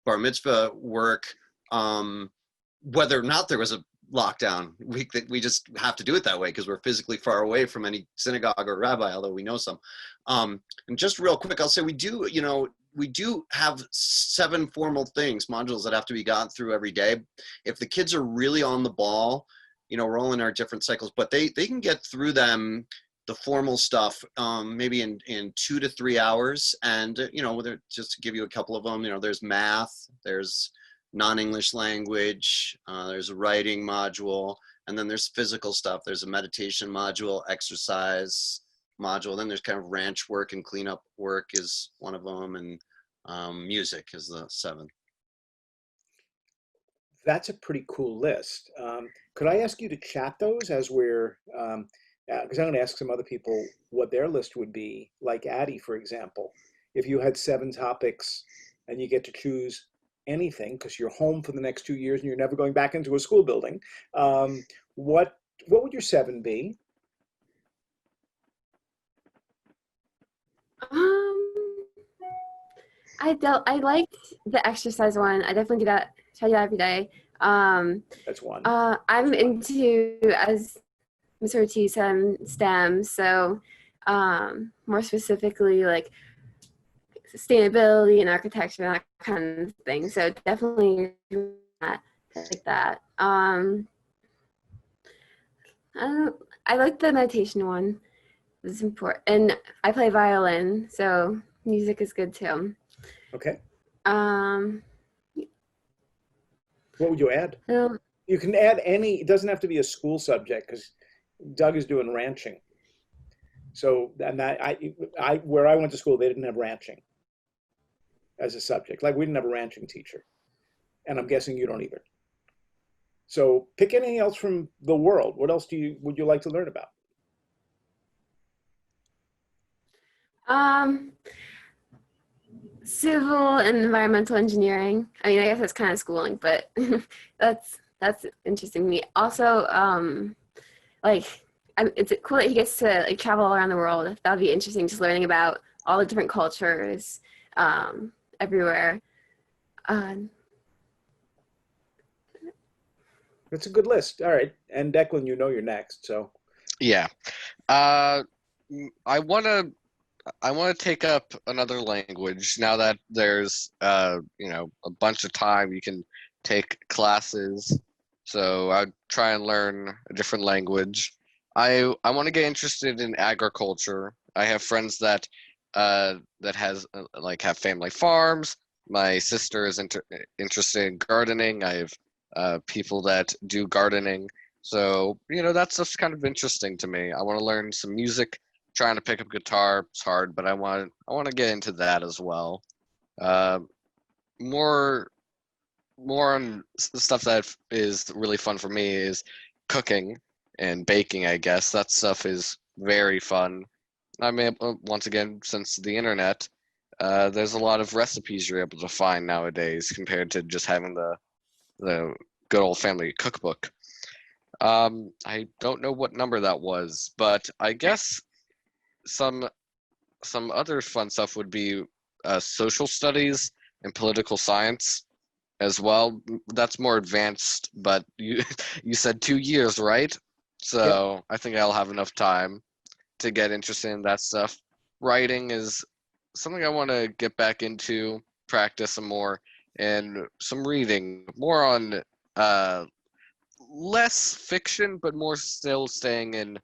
bar mitzvah work, whether or not there was a lockdown. We just have to do it that way because we're physically far away from any synagogue or rabbi, although we know some. And just real quick, I'll say we do have 7 formal modules that have to be gotten through every day. If the kids are really on the ball, we're all in our different cycles, but they can get through them, the formal stuff, maybe in 2 to 3 hours. And, just to give you a couple of them, there's math, there's non-English language, there's a writing module, and then there's physical stuff. There's a meditation module, exercise module, then there's kind of ranch work and cleanup work is one of them, and music is the 7th. That's a pretty cool list. Could I ask you to chat those as we're, because I'm going to ask some other people what their list would be, like Addie, for example. If you had 7 topics and you get to choose anything because you're home for the next 2 years and you're never going back into a school building, what would your 7 be? I liked the exercise one. I definitely try that every day. That's one. I'm into, as Ms. Ortiz said, STEM, so more specifically like sustainability and architecture and that kind of thing. So definitely like that. I like the meditation one. It's important, and I play violin, so music is good too. Okay. What would you add? You can add any. It doesn't have to be a school subject because Doug is doing ranching. So, and where I went to school, they didn't have ranching as a subject. Like we didn't have a ranching teacher, and I'm guessing you don't either. So, pick anything else from the world. What else would you like to learn about? Civil and environmental engineering. I mean, I guess that's kind of schooling, but that's interesting to me. Also, like, it's cool that he gets to like travel all around the world. That would be interesting, just learning about all the different cultures everywhere. Um, That's a good list. All right. And Declan, you know you're next. So Yeah. Uh, I want to take up another language now that there's a bunch of time you can take classes. So I'd try and learn a different language. I want to get interested in agriculture. I have friends that have family farms. My sister is interested in gardening. I have people that do gardening. So, that stuff's kind of interesting to me. I want to learn some music. Trying to pick up guitar is hard, but I want to get into that as well. Uh, more on stuff that is really fun for me is cooking and baking, I guess. That stuff is very fun. I mean, once again, since the internet, there's a lot of recipes you're able to find nowadays compared to just having the good old family cookbook. I don't know what number that was, but I guess some other fun stuff would be social studies and political science as well. That's more advanced, but you you said 2 years, right? So yep. I think I'll have enough time to get interested in that stuff. Writing is something I want to get back into, practice some more, and some reading, more on less fiction, but more still staying in,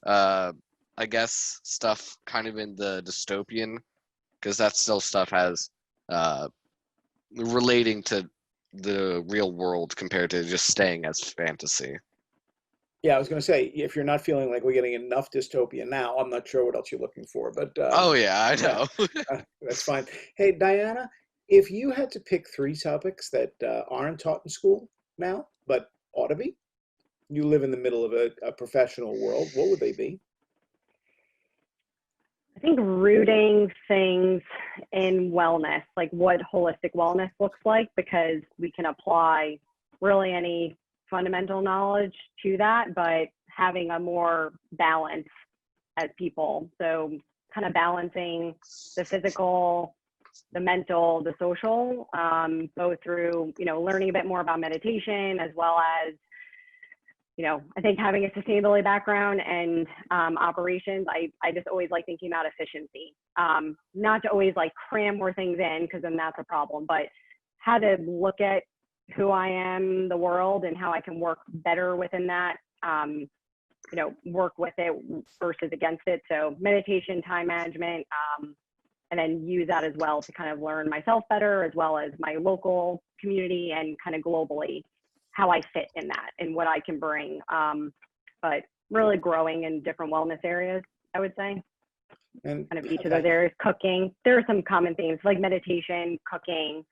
I guess, stuff kind of in the dystopian, because that still stuff has relating to the real world compared to just staying as fantasy. Yeah, I was going to say, if you're not feeling like we're getting enough dystopia now, I'm not sure what else you're looking for, but Oh yeah, I yeah, know. that's fine. Hey, Diana, if you had to pick three topics that aren't taught in school now, but ought to be, you live in the middle of a professional world, what would they be? I think rooting things in wellness, like what holistic wellness looks like, because we can apply really any fundamental knowledge to that, but having a more balance as people. So kind of balancing the physical, the mental, the social, both through, learning a bit more about meditation, as well as, I think having a sustainability background and operations, I just always like thinking about efficiency. Not to always like cram more things in, because then that's a problem, but how to look at who I am, the world, and how I can work better within that, work with it versus against it. So meditation, time management, and then use that as well to kind of learn myself better, as well as my local community and kind of globally, how I fit in that and what I can bring. But really growing in different wellness areas, I would say. And kind of each of those areas. Cooking, there are some common themes like meditation, cooking,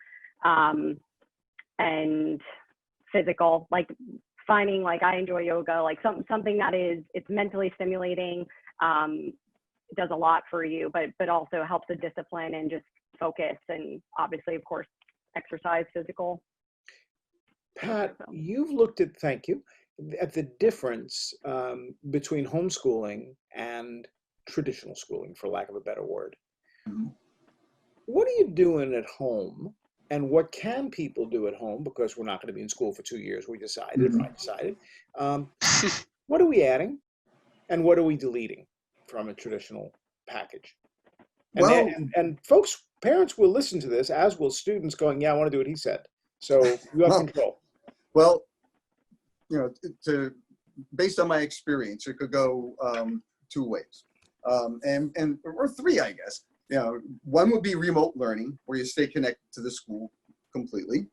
and physical, like finding, like I enjoy yoga, like something that it's mentally stimulating, does a lot for you, but also helps the discipline and just focus, and obviously, of course, exercise, physical. Pat, you've looked at, thank you, at the difference between homeschooling and traditional schooling, for lack of a better word. Mhm. What are you doing at home, and what can people do at home? Because we're not going to be in school for 2 years, we decided, or I decided. What are we adding, and what are we deleting from a traditional package? And, Well, and folks, parents will listen to this, as will students going, yeah, I want to do what he said. So you have well, control. well, based on my experience, it could go two ways, or three, I guess. One would be remote learning, where you stay connected to the school completely.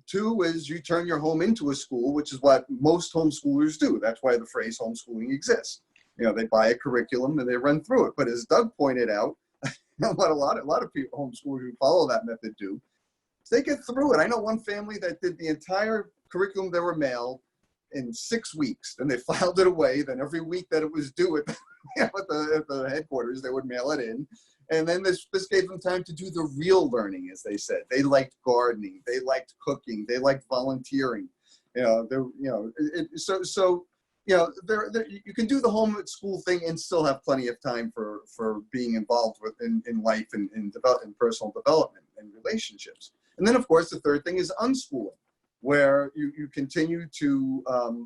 Two is you turn your home into a school, which is what most homeschoolers do. That's why the phrase homeschooling exists. They buy a curriculum and they run through it. But as Doug pointed out, what a lot of people homeschoolers who follow that method do, is they get through it. I know one family that did the entire curriculum they were mailed in 6 weeks. Then they filed it away. Then every week that it was due at the headquarters, they would mail it in. And then this gave them time to do the real learning, as they said. They liked gardening, they liked cooking, they liked volunteering. You know, you can do the home at school thing and still have plenty of time for being involved in life and in personal development and relationships. And then, of course, the third thing is unschooling, where you continue to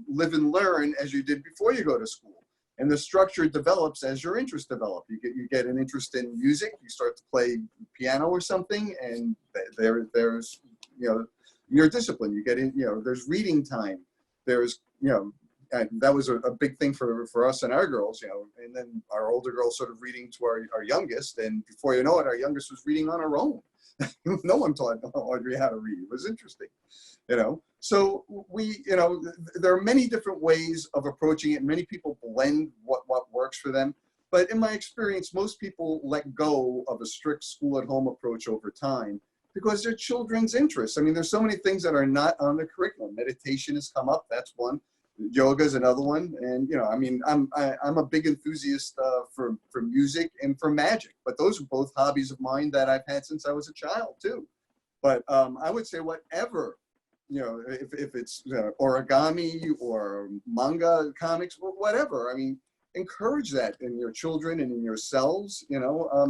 live and learn as you did before you go to school. And the structure develops as your interests develop. You get an interest in music, you start to play piano or something, and there's your discipline. You get in, there's reading time. There's, and that was a big thing for us and our girls, and then our older girls sort of reading to our youngest, and before you know it, our youngest was reading on her own. No one taught Audrey how to read. It was interesting, So there are many different ways of approaching it. Many people blend what works for them. But in my experience, most people let go of a strict school-at-home approach over time because they're children's interests. I mean, there's so many things that are not on the curriculum. Meditation has come up. That's one. Yoga is another one. And, I'm a big enthusiast for music and for magic. But those are both hobbies of mine that I've had since I was a child, too. But I would say whatever, if it's origami or manga comics, whatever. I mean, encourage that in your children and in yourselves.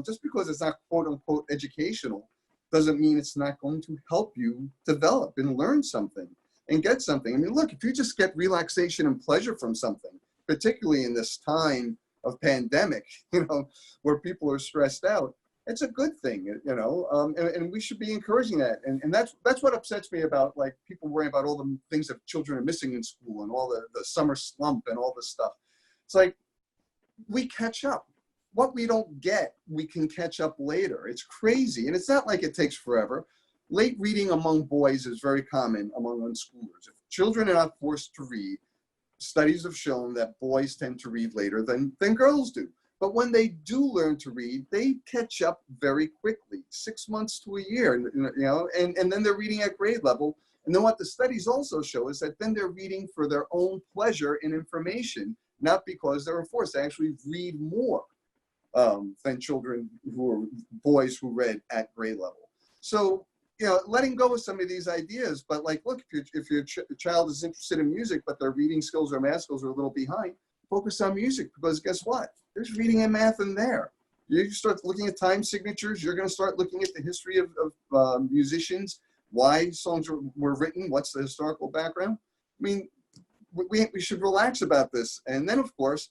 Just because it's not quote unquote educational doesn't mean it's not going to help you develop and learn something and get something. I mean, look, if you just get relaxation and pleasure from something, particularly in this time of pandemic, where people are stressed out, it's a good thing, and we should be encouraging that. And that's what upsets me about, like, people worrying about all the things that children are missing in school and all the summer slump and all this stuff. It's like, we catch up. What we don't get, we can catch up later. It's crazy. And it's not like it takes forever. Late reading among boys is very common among unschoolers. If children are not forced to read, studies have shown that boys tend to read later than girls do. But when they do learn to read, they catch up very quickly, 6 months to a year, and then they're reading at grade level. And then what the studies also show is that then they're reading for their own pleasure and information, not because they're forced. They actually read more than boys who read at grade level. So, letting go of some of these ideas, but like, look, if your child is interested in music, but their reading skills or math skills are a little behind, focus on music, because guess what? There's reading and math in there. You start looking at time signatures, you're going to start looking at the history of musicians, why songs were written, what's the historical background. I mean, we should relax about this. And then, of course,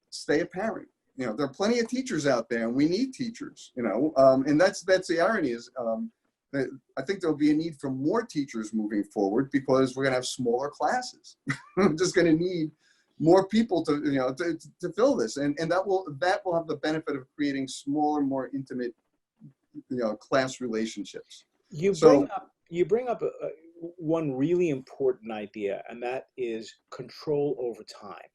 stay a parent. There are plenty of teachers out there, and we need teachers, and that's the irony is, I think there'll be a need for more teachers moving forward because we're going to have smaller classes. We're just going to need more people to fill this, and that will have the benefit of creating smaller, more intimate, class relationships. You bring up one really important idea, and that is control over time.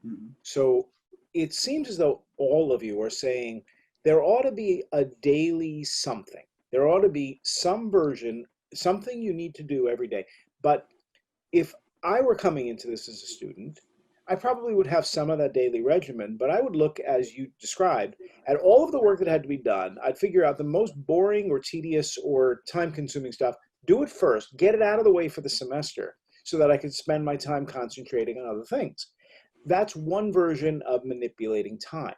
Mm-hmm. So it seems as though all of you are saying there ought to be a daily something. There ought to be some version, something you need to do every day. But if I were coming into this as a student, I probably would have some of that daily regimen, but I would look, as you described, at all of the work that had to be done. I'd figure out the most boring or tedious or time-consuming stuff, do it first, get it out of the way for the semester so that I could spend my time concentrating on other things. That's one version of manipulating time.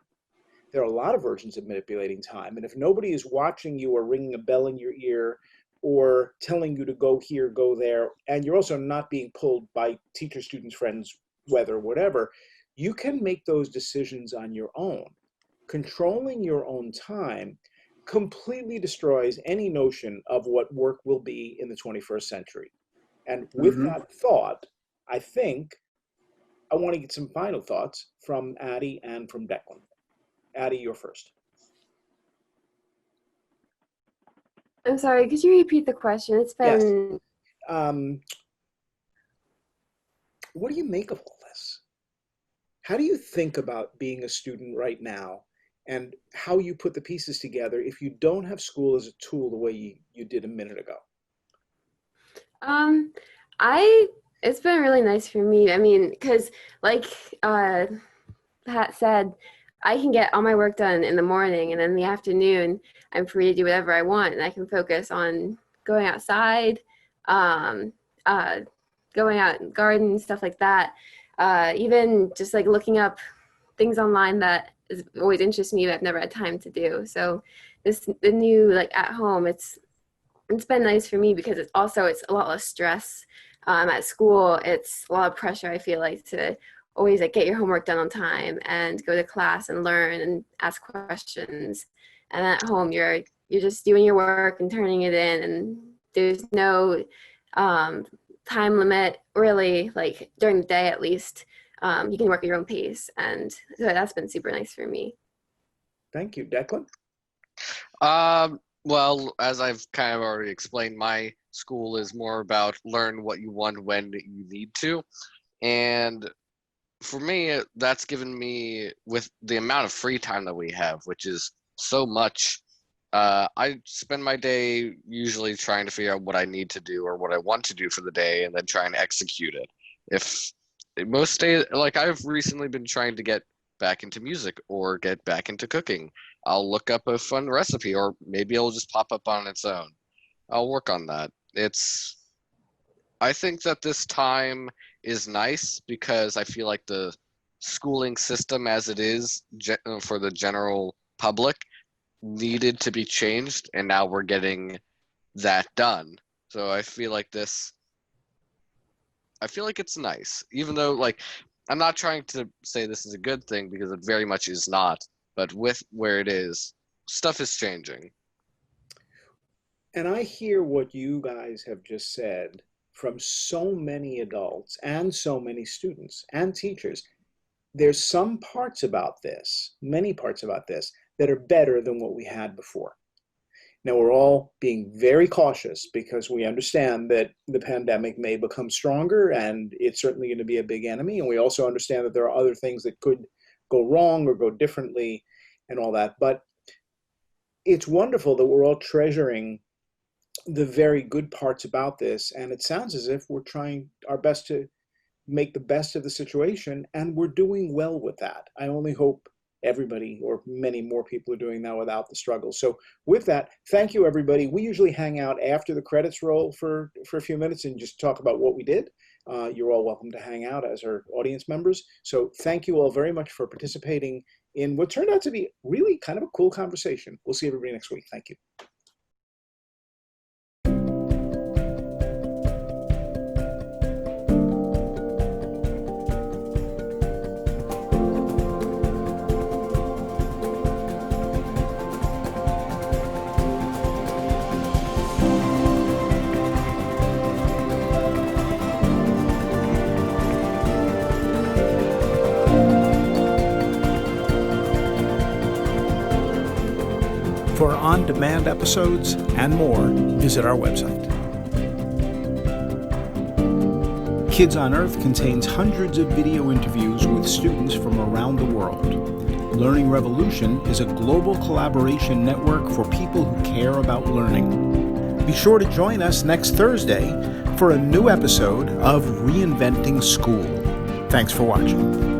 There are a lot of versions of manipulating time, and if nobody is watching you or ringing a bell in your ear or telling you to go here, go there, and you're also not being pulled by teacher, students, friends, weather, whatever, you can make those decisions on your own. Controlling your own time completely destroys any notion of what work will be in the 21st century. And with that thought, I think I want to get some final thoughts from Addie and from Declan. Addie, you're first. I'm sorry, could you repeat the question? It's been... Yes. What do you make of all this? How do you think about being a student right now and how you put the pieces together if you don't have school as a tool the way you did a minute ago? It's been really nice for me. I mean, because like Pat said, I can get all my work done in the morning, and then in the afternoon, I'm free to do whatever I want, and I can focus on going outside, um, going out in gardens, stuff like that. Even just like looking up things online that is always interests me, but I've never had time to do. So the new like at home, it's been nice for me because it's a lot less stress. At school, it's a lot of pressure. I feel like to always like get your homework done on time and go to class and learn and ask questions. And at home, you're just doing your work and turning it in, and there's no time limit really, like during the day at least. You can work at your own pace, and so that's been super nice for me. Thank you. Declan? Well, as I've kind of already explained, my school is more about learn what you want when you need to. And for me, that's given me, with the amount of free time that we have, which is so much, I spend my day usually trying to figure out what I need to do or what I want to do for the day, and then trying to execute it. If most days, like I've recently been trying to get back into music or get back into cooking. I'll look up a fun recipe, or maybe it'll just pop up on its own. I'll work on that. I think that this time is nice because I feel like the schooling system as it is for the general public needed to be changed, and now we're getting that done. So I feel like it's nice, even though like I'm not trying to say this is a good thing, because it very much is not, but with where it is, stuff is changing. And I hear what you guys have just said from so many adults and so many students and teachers. There's some parts about this, many parts about this, that are better than what we had before. Now, we're all being very cautious because we understand that the pandemic may become stronger, and it's certainly going to be a big enemy. And we also understand that there are other things that could go wrong or go differently and all that. But it's wonderful that we're all treasuring the very good parts about this. And it sounds as if we're trying our best to make the best of the situation, and we're doing well with that. I only hope everybody, or many more people, are doing that without the struggle. So with that, thank you, everybody. We usually hang out after the credits roll for a few minutes and just talk about what we did. You're all welcome to hang out as our audience members. So thank you all very much for participating in what turned out to be really kind of a cool conversation. We'll see everybody next week. Thank you. For on-demand episodes and more, visit our website. Kids on Earth contains hundreds of video interviews with students from around the world. Learning Revolution is a global collaboration network for people who care about learning. Be sure to join us next Thursday for a new episode of Reinventing School. Thanks for watching.